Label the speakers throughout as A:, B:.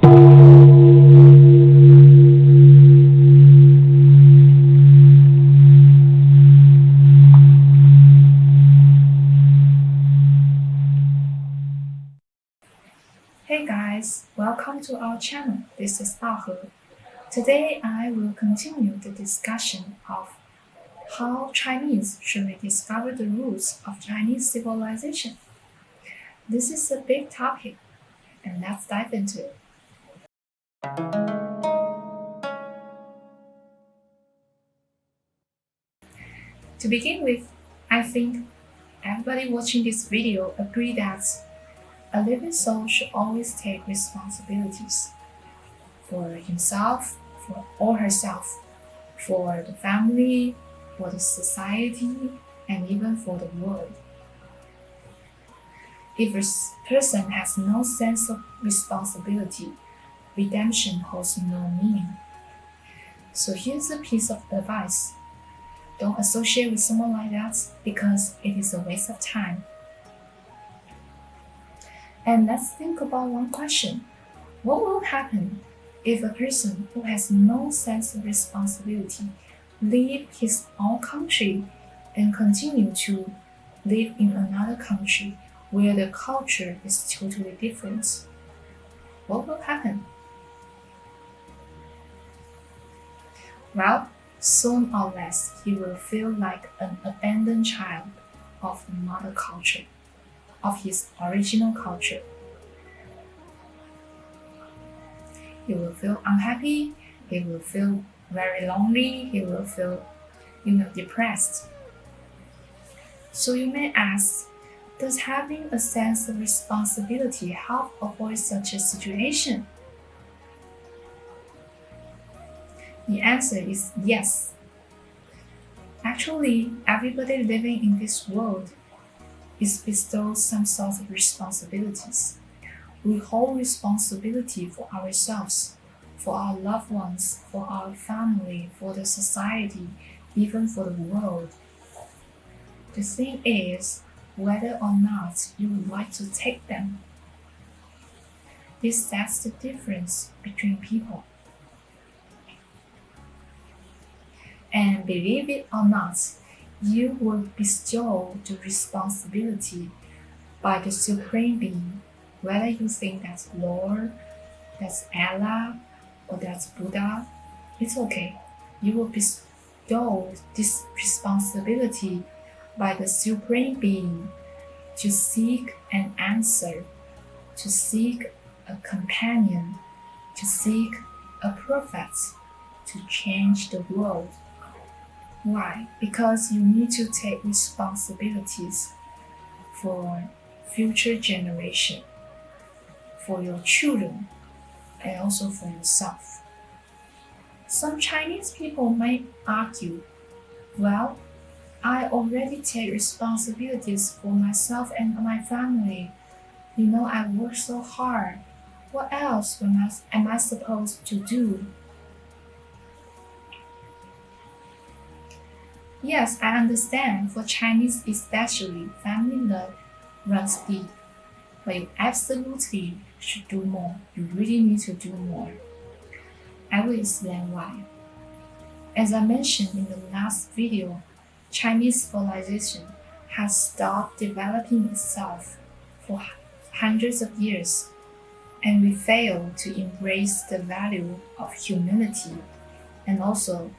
A: Hey guys, welcome to our channel. This is Ahe. Today I will continue the discussion of how Chinese should rediscover the roots of Chinese civilization. This is a big topic, and let's dive into it. To begin with, I think everybody watching this video agree that a living soul should always take responsibilities for himself, or herself, for the family, for the society, and even for the world. If a person has no sense of responsibility, redemption holds no meaning. So here's a piece of advice. Don't associate with someone like that because it is a waste of time. And let's think about one question. What will happen if a person who has no sense of responsibility leave his own country and continue to live in another country where the culture is totally different? What will happen? Well, soon or less, he will feel like an abandoned child of the mother culture, of his original culture. He will feel unhappy, he will feel very lonely, he will feel, depressed. So you may ask, does having a sense of responsibility help avoid such a situation? The answer is yes. Actually, everybody living in this world is bestowed some sort of responsibilities. We hold responsibility for ourselves, for our loved ones, for our family, for the society, even for the world. The thing is whether or not you would like to take them. This sets the difference between people. And believe it or not, you will bestow the responsibility by the Supreme Being, whether you think that's Lord, that's Allah, or that's Buddha. It's okay. You will bestow this responsibility by the Supreme Being to seek an answer, to seek a companion, to seek a prophet, to change the world. Why? Because you need to take responsibilities for future generation, for your children, and also for yourself. Some Chinese people might argue, well, I already take responsibilities for myself and my family. I work so hard. What else am I supposed to do? Yes, I understand. For Chinese especially, family love runs deep. But you absolutely should do more. You really need to do more. I will explain why. As I mentioned in the last video, Chinese civilization has stopped developing itself for hundreds of years, and we fail to embrace the value of humility and also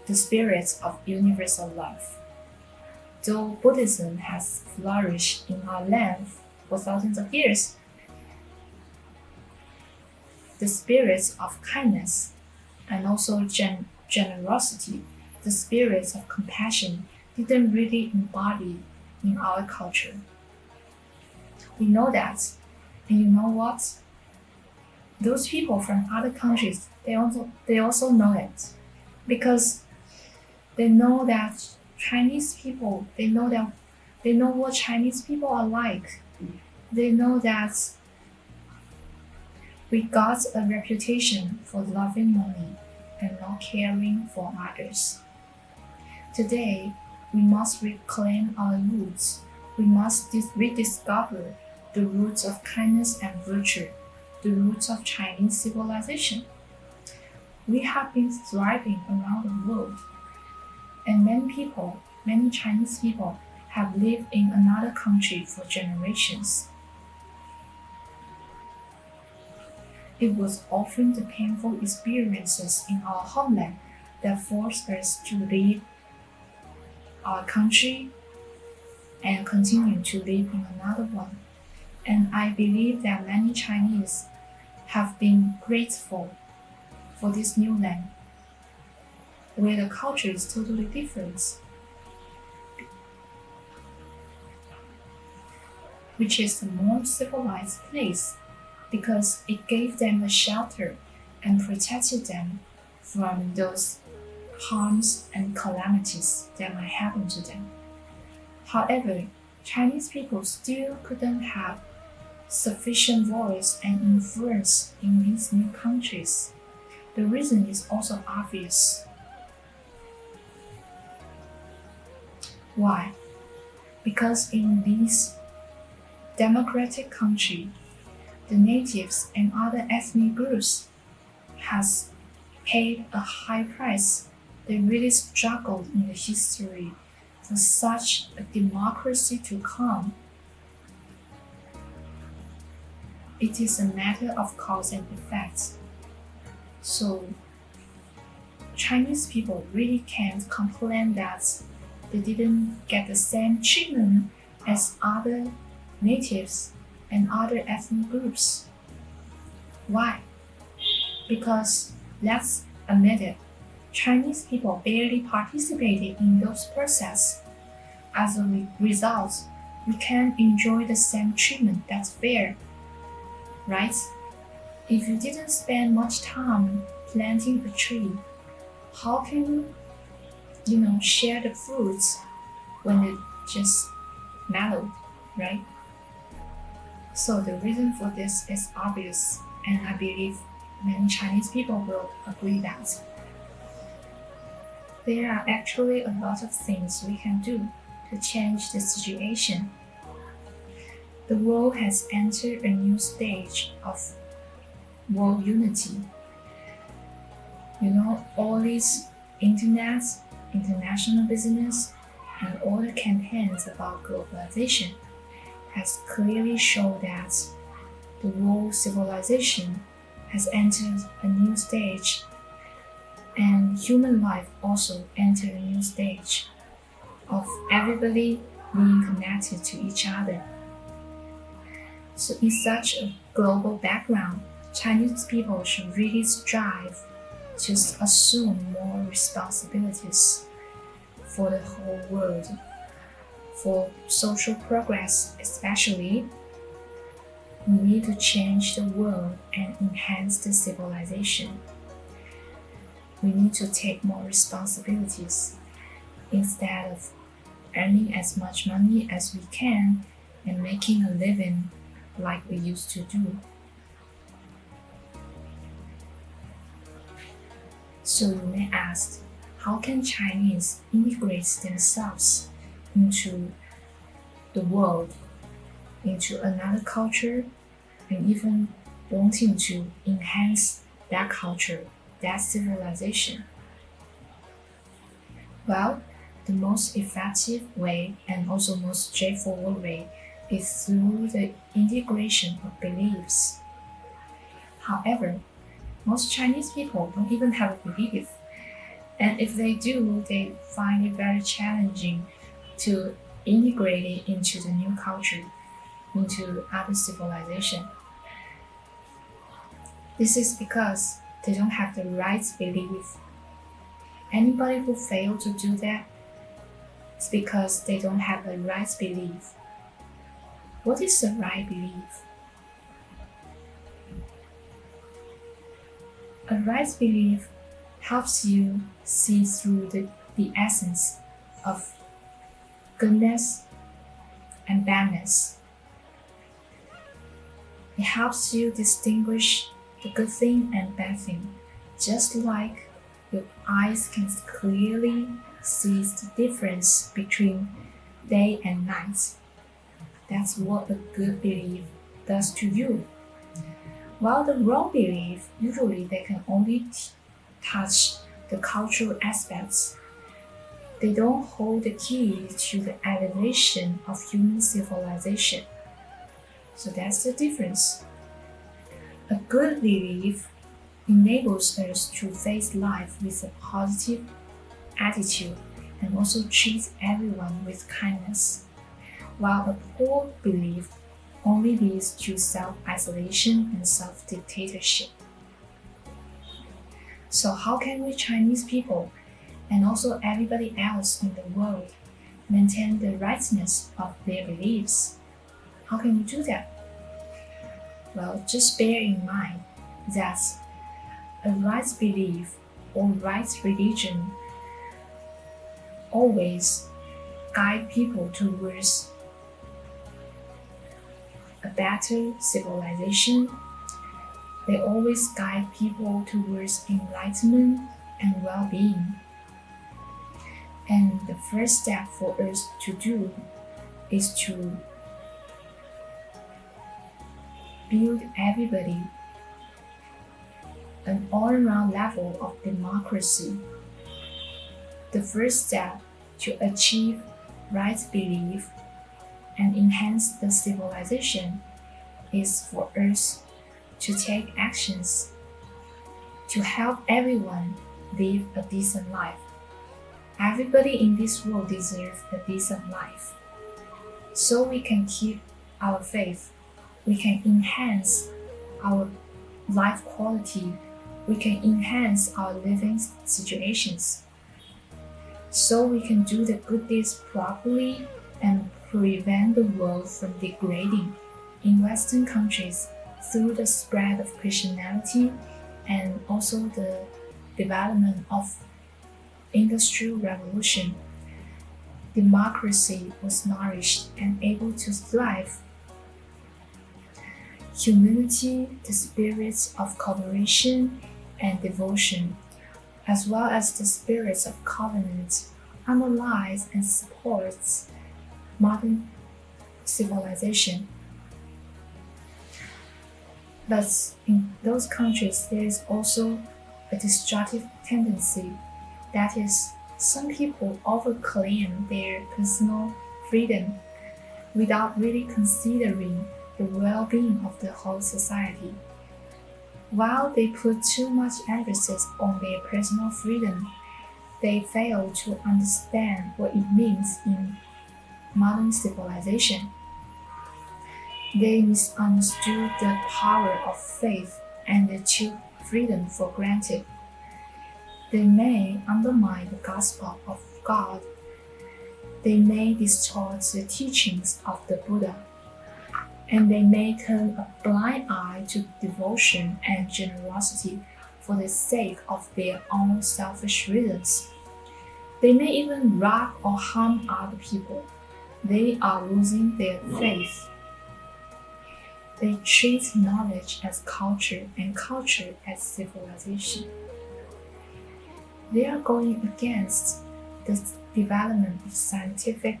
A: the spirit of universal love. Though Buddhism has flourished in our land for thousands of years, the spirit of kindness and also generosity, the spirit of compassion didn't really embody in our culture. We know that, and you know what? Those people from other countries, they also know it, because they know that Chinese people, they know what Chinese people are like. They know that we got a reputation for loving money and not caring for others. Today, we must reclaim our roots. We must rediscover the roots of kindness and virtue the roots of Chinese civilization. We have been thriving around the world, and many Chinese people, have lived in another country for generations. It was often the painful experiences in our homeland that forced us to leave our country and continue to live in another one. And I believe that many Chinese have been grateful for this new land, where the culture is totally different, which is a more civilized place because it gave them a shelter and protected them from those harms and calamities that might happen to them. However, Chinese people still couldn't have sufficient voice and influence in these new countries. The reason is also obvious. Why? Because in these democratic countries, the natives and other ethnic groups has paid a high price. They really struggled in the history for such a democracy to come. It is a matter of cause and effect. So Chinese people really can't complain that they didn't get the same treatment as other natives and other ethnic groups. Why? Because let's admit it, Chinese people barely participated in those processes. As a result, we can't enjoy the same treatment that's fair, right? If you didn't spend much time planting a tree, how can you, share the fruits when it just mellowed, right? So the reason for this is obvious, and I believe many Chinese people will agree that. There are actually a lot of things we can do to change the situation. The world has entered a new stage of world unity. All these internet, international business, and all the campaigns about globalization has clearly shown that the world civilization has entered a new stage, and human life also entered a new stage of everybody being connected to each other. So in such a global background, Chinese people should really strive to assume more responsibilities for the whole world. For social progress especially, we need to change the world and enhance the civilization. We need to take more responsibilities instead of earning as much money as we can and making a living like we used to do. So you may ask, how can Chinese integrate themselves into the world, into another culture, and even wanting to enhance that culture, that civilization? Well, the most effective way and also most straightforward way is through the integration of beliefs. However, most Chinese people don't even have a belief, and if they do, they find it very challenging to integrate it into the new culture, into other civilization. This is because they don't have the right belief. Anybody who fails to do that, it's because they don't have the right belief. What is the right belief? A right belief helps you see through the essence of goodness and badness. It helps you distinguish the good thing and bad thing, just like your eyes can clearly see the difference between day and night. That's what a good belief does to you. While the wrong belief, usually they can only touch the cultural aspects. They don't hold the key to the elevation of human civilization. So that's the difference. A good belief enables us to face life with a positive attitude and also treat everyone with kindness, while a poor belief only leads to self-isolation and self-dictatorship. So how can we Chinese people and also everybody else in the world maintain the rightness of their beliefs? How can we do that? Well, just bear in mind that a right belief or right religion always guide people towards a better civilization. They always guide people towards enlightenment and well-being. And the first step for us to do is to build everybody an all-around level of democracy. The first step to achieve right belief and enhance the civilization is for us to take actions to help everyone live a decent life. Everybody in this world deserves a decent life. So we can keep our faith, we can enhance our life quality, we can enhance our living situations. So we can do the good deeds properly and prevent the world from degrading in Western countries through the spread of Christianity and also the development of Industrial Revolution. Democracy was nourished and able to thrive. Humility, the spirits of cooperation and devotion, as well as the spirits of covenant, underlies and supports modern civilization. But in those countries, there is also a destructive tendency. That is, some people overclaim their personal freedom without really considering the well-being of the whole society. While they put too much emphasis on their personal freedom, they fail to understand what it means in modern civilization. They misunderstood the power of faith and they took freedom for granted. They may undermine the gospel of God. They may distort the teachings of the Buddha. And they may turn a blind eye to devotion and generosity for the sake of their own selfish reasons. They may even rob or harm other people. They are losing their faith. They treat knowledge as culture and culture as civilization. They are going against the development of scientific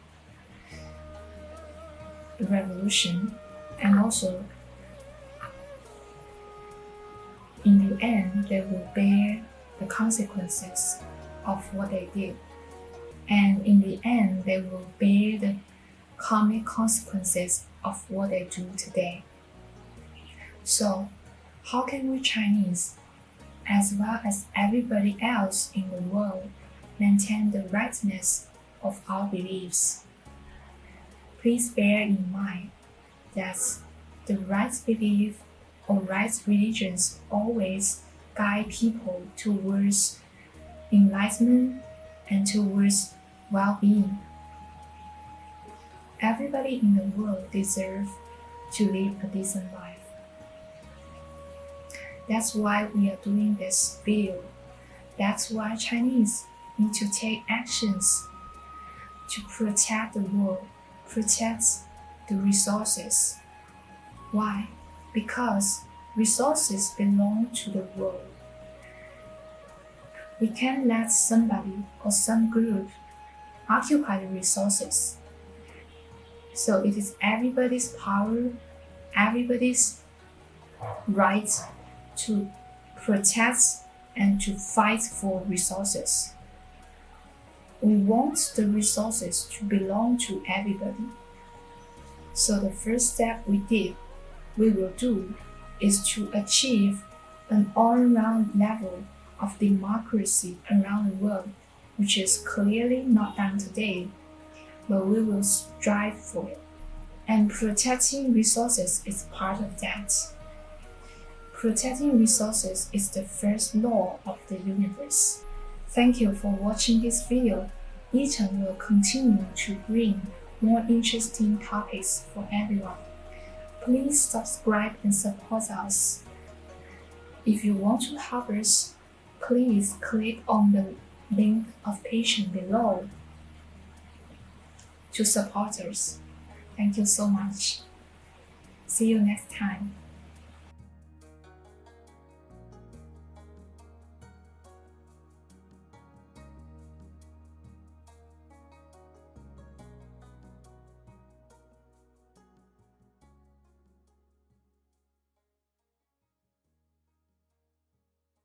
A: revolution, and also in the end they will bear the consequences of what they did, and in the end they will bear the karmic consequences of what they do today. So how can we Chinese, as well as everybody else in the world, maintain the rightness of our beliefs? Please bear in mind that the right belief or right religions always guide people towards enlightenment and towards well-being. Everybody in the world deserves to live a decent life. That's why we are doing this video. That's why Chinese need to take actions to protect the world, protect the resources. Why? Because resources belong to the world. We can't let somebody or some group occupy the resources. So it is everybody's power, everybody's right to protect and to fight for resources. We want the resources to belong to everybody. So the first step we will do is to achieve an all-round level of democracy around the world, which is clearly not done today, but we will strive for it. And protecting resources is part of that. Protecting resources is the first law of the universe. Thank you for watching this video. YiCheng will continue to bring more interesting topics for everyone. Please subscribe and support us. If you want to help us, please click on the link of Patreon below to support us. Thank you so much. See you next time.